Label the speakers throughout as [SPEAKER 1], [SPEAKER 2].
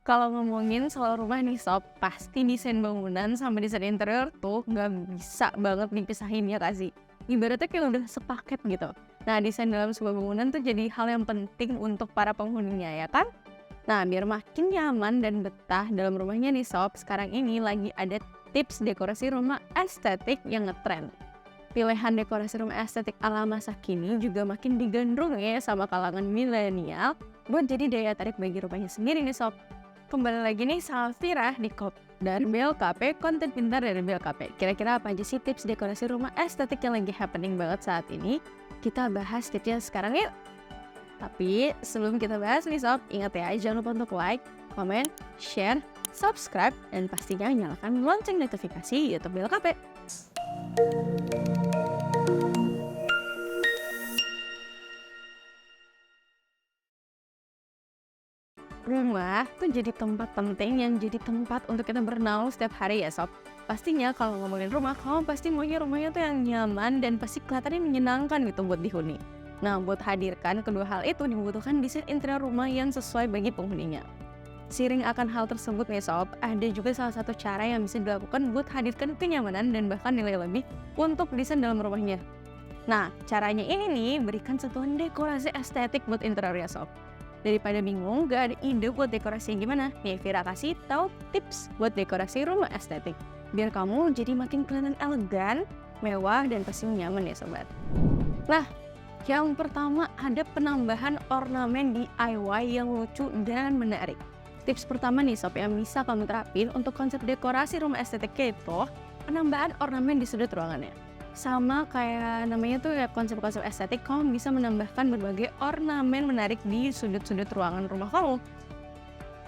[SPEAKER 1] Kalau ngomongin soal rumah nih Sob, pasti desain bangunan sama desain interior tuh nggak bisa banget dipisahin ya Kak sih. Ibaratnya kayak udah sepaket gitu. Nah, desain dalam sebuah bangunan tuh jadi hal yang penting untuk para penghuninya ya kan? Nah, biar makin nyaman dan betah dalam rumahnya nih Sob, sekarang ini lagi ada tips dekorasi rumah estetik yang ngetrend. Pilihan dekorasi rumah estetik ala masa kini juga makin digandrung ya sama kalangan milenial buat jadi daya tarik bagi rumahnya sendiri nih Sob. Kembali lagi nih sama Vira di dari BLKP, konten pintar dari BLKP. Kira-kira apa aja sih tips dekorasi rumah estetik yang lagi happening banget saat ini? Kita bahas tipsnya sekarang yuk. Tapi sebelum kita bahas nih Sob, ingat ya jangan lupa untuk like, komen, share, subscribe, dan pastinya nyalakan lonceng notifikasi YouTube BLKP. Rumah tuh jadi tempat penting yang jadi tempat untuk kita bernaung setiap hari ya Sob. Pastinya kalau ngomongin rumah, kamu pasti maunya rumahnya tuh yang nyaman dan pasti kelihatannya menyenangkan gitu buat dihuni. Nah, buat hadirkan kedua hal itu dibutuhkan desain interior rumah yang sesuai bagi penghuninya. Seiring akan hal tersebut nih Sob, ada juga salah satu cara yang bisa dilakukan buat hadirkan kenyamanan dan bahkan nilai lebih untuk desain dalam rumahnya. Nah, caranya ini nih, berikan sentuhan dekorasi estetik buat interiornya Sob. Daripada bingung gak ada ide buat dekorasi yang gimana, nih Vira kasih tahu tips buat dekorasi rumah estetik. Biar kamu jadi makin kelihatan elegan, mewah, dan pasti nyaman ya sobat. Nah, yang pertama ada penambahan ornamen DIY yang lucu dan menarik. Tips pertama nih sob yang bisa kamu terapin untuk konsep dekorasi rumah estetik itu penambahan ornamen di sudut ruangannya. Sama kayak namanya tuh ya konsep-konsep estetik, kamu bisa menambahkan berbagai ornamen menarik di sudut-sudut ruangan rumah kamu.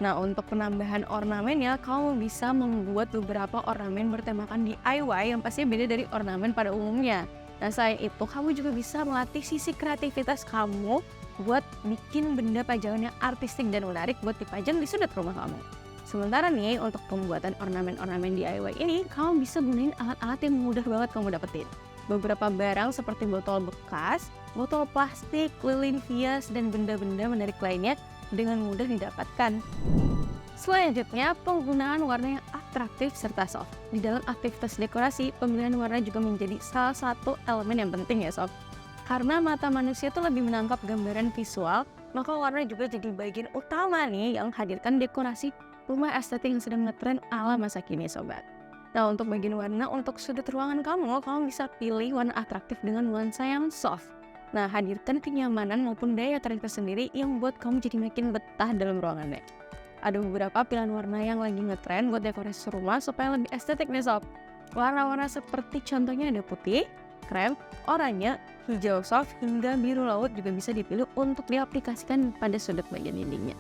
[SPEAKER 1] Nah, untuk penambahan ornamennya, kamu bisa membuat beberapa ornamen bertemakan DIY yang pasti beda dari ornamen pada umumnya. Nah, selain itu, kamu juga bisa melatih sisi kreativitas kamu buat bikin benda pajangan yang artistik dan menarik buat dipajang di sudut rumah kamu. Sementara nih, untuk pembuatan ornamen-ornamen DIY ini, kamu bisa gunain alat-alat yang mudah banget kamu dapetin. Beberapa barang seperti botol bekas, botol plastik, lilin hias, dan benda-benda menarik lainnya dengan mudah didapatkan. Selanjutnya, penggunaan warna yang atraktif serta soft. Di dalam aktivitas dekorasi, pemilihan warna juga menjadi salah satu elemen yang penting ya sob. Karena mata manusia tuh lebih menangkap gambaran visual, maka warna juga jadi bagian utama nih yang hadirkan dekorasi rumah estetik yang sedang ngetren ala masa kini sobat. Nah, untuk bagian warna untuk sudut ruangan kamu bisa pilih warna atraktif dengan nuansa yang soft. Nah, hadirkan kenyamanan maupun daya tarik tersendiri yang buat kamu jadi makin betah dalam ruangannya. Ada beberapa pilihan warna yang lagi ngetren buat dekorasi rumah supaya lebih estetik nih sob. Warna-warna seperti contohnya ada putih, krem, oranye, hijau soft, hingga biru laut juga bisa dipilih untuk diaplikasikan pada sudut bagian dindingnya.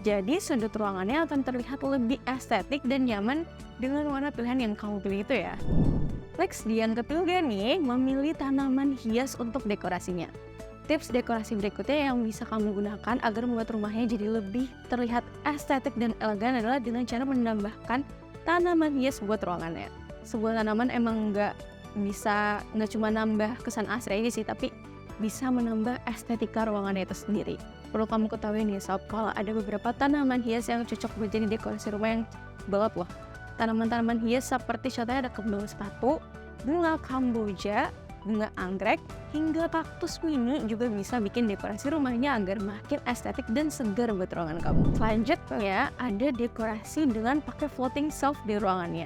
[SPEAKER 1] Jadi sudut ruangannya akan terlihat lebih estetik dan nyaman dengan warna pilihan yang kamu pilih itu ya. Next, yang ketiga nih, memilih tanaman hias untuk dekorasinya. Tips dekorasi berikutnya yang bisa kamu gunakan agar membuat rumahnya jadi lebih terlihat estetik dan elegan adalah dengan cara menambahkan tanaman hias buat ruangannya. Sebuah tanaman emang nggak cuma nambah kesan asri aja sih, tapi bisa menambah estetika ruangannya itu sendiri. Perlu kamu ketahui nih sob, kalau ada beberapa tanaman hias yang cocok buat jadi dekorasi rumah yang banget loh. Tanaman-tanaman hias seperti contohnya ada kembang sepatu, bunga kamboja, bunga anggrek, hingga kaktus mini juga bisa bikin dekorasi rumahnya agar makin estetik dan segar buat ruangan kamu. Selanjutnya ada dekorasi dengan pakai floating shelf di ruangannya.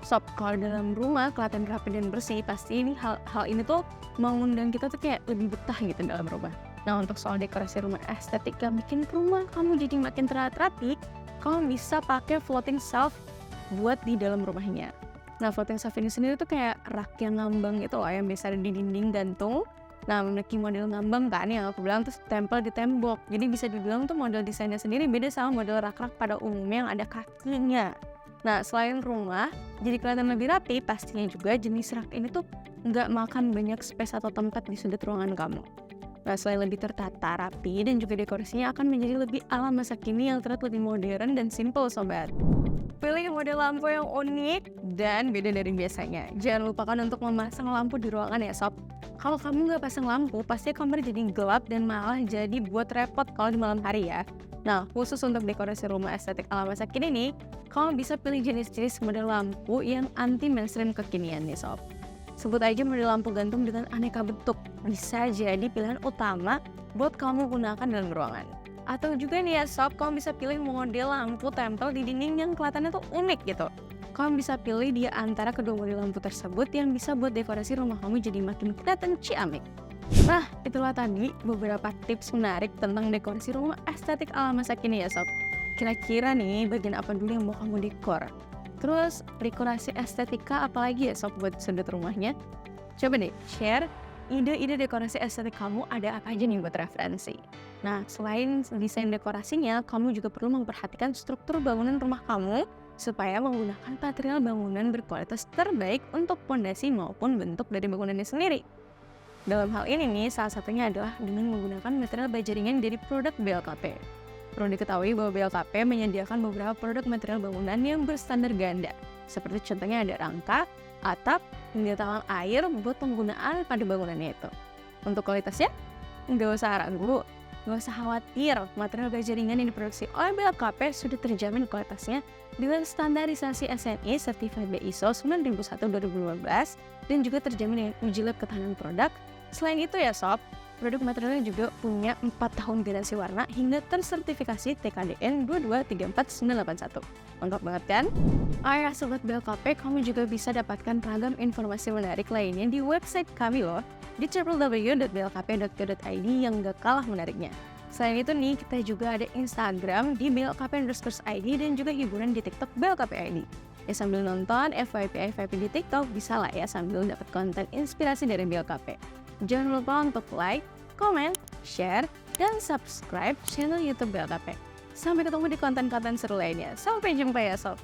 [SPEAKER 1] Sob, kalau dalam rumah kelihatan rapi dan bersih, pasti ini hal ini tuh mengundang kita tuh kayak lebih betah gitu dalam rumah. Nah, untuk soal dekorasi rumah estetik yang bikin rumah kamu jadi makin terlihat rapi, kamu bisa pakai floating shelf buat di dalam rumahnya. Nah, floating shelf ini sendiri tuh kayak rak yang ngambang gitu loh, yang biasa ada di dinding gantung. Nah, memiliki model ngambang kan yang aku bilang terus tempel di tembok. Jadi bisa dibilang tuh model desainnya sendiri beda sama model rak-rak pada umumnya yang ada kakinya. Nah, selain rumah jadi kelihatan lebih rapi, pastinya juga jenis rak ini tuh nggak makan banyak space atau tempat di sudut ruangan kamu. Nah, selain lebih tertata, rapi, dan juga dekorasinya akan menjadi lebih ala masa kini yang terlihat lebih modern dan simple, sobat. Pilih model lampu yang unik dan beda dari biasanya. Jangan lupakan untuk memasang lampu di ruangan ya, sob. Kalau kamu nggak pasang lampu, pasti kamar jadi gelap dan malah jadi buat repot kalau di malam hari ya. Nah, khusus untuk dekorasi rumah estetik ala masa kini nih, kamu bisa pilih jenis-jenis model lampu yang anti mainstream kekinian nih, sob. Sebut aja model lampu gantung dengan aneka bentuk. Bisa jadi pilihan utama buat kamu gunakan dalam ruangan. Atau juga nih ya sob, kamu bisa pilih model lampu tempel di dinding yang kelihatannya tuh unik gitu. Kamu bisa pilih di antara kedua model lampu tersebut yang bisa buat dekorasi rumah kamu jadi makin kelihatan ciamik. Nah, itulah tadi beberapa tips menarik tentang dekorasi rumah estetik ala masa kini ya sob. Kira-kira nih bagian apa dulu yang mau kamu dekor? Terus dekorasi estetika apalagi ya sob buat sudut rumahnya? Coba deh share ide-ide dekorasi estetik kamu ada apa aja nih buat referensi. Nah, selain desain dekorasinya, kamu juga perlu memperhatikan struktur bangunan rumah kamu supaya menggunakan material bangunan berkualitas terbaik untuk fondasi maupun bentuk dari bangunannya sendiri. Dalam hal ini nih, salah satunya adalah dengan menggunakan material baja ringan dari produk BLKP. Perlu diketahui bahwa BLKP menyediakan beberapa produk material bangunan yang berstandar ganda, seperti contohnya ada rangka, atap, hingga talang air buat penggunaan pada bangunannya itu. Untuk kualitasnya, nggak usah ragu, nggak usah khawatir. Material baja ringan yang diproduksi oleh BLKP sudah terjamin kualitasnya dengan standarisasi SNI Certified by ISO 9001-2015 dan juga terjamin dengan uji lab ketahanan produk. Selain itu ya sob, produk materialnya juga punya 4 tahun garansi warna hingga tersertifikasi TKDN 2234981. Lengkap banget kan? Ya sobat BLKP, kamu juga bisa dapatkan ragam informasi menarik lainnya di website kami loh, di www.blkp.co.id yang gak kalah menariknya. Selain itu nih, kita juga ada Instagram di blkp_id dan juga hiburan di TikTok BLKP_id. Ya sambil nonton FYP di TikTok, bisa lah ya sambil dapat konten inspirasi dari BLKP. Jangan lupa untuk like, komen, share, dan subscribe channel YouTube BLKP. Sampai ketemu di konten-konten seru lainnya. Sampai jumpa ya sob.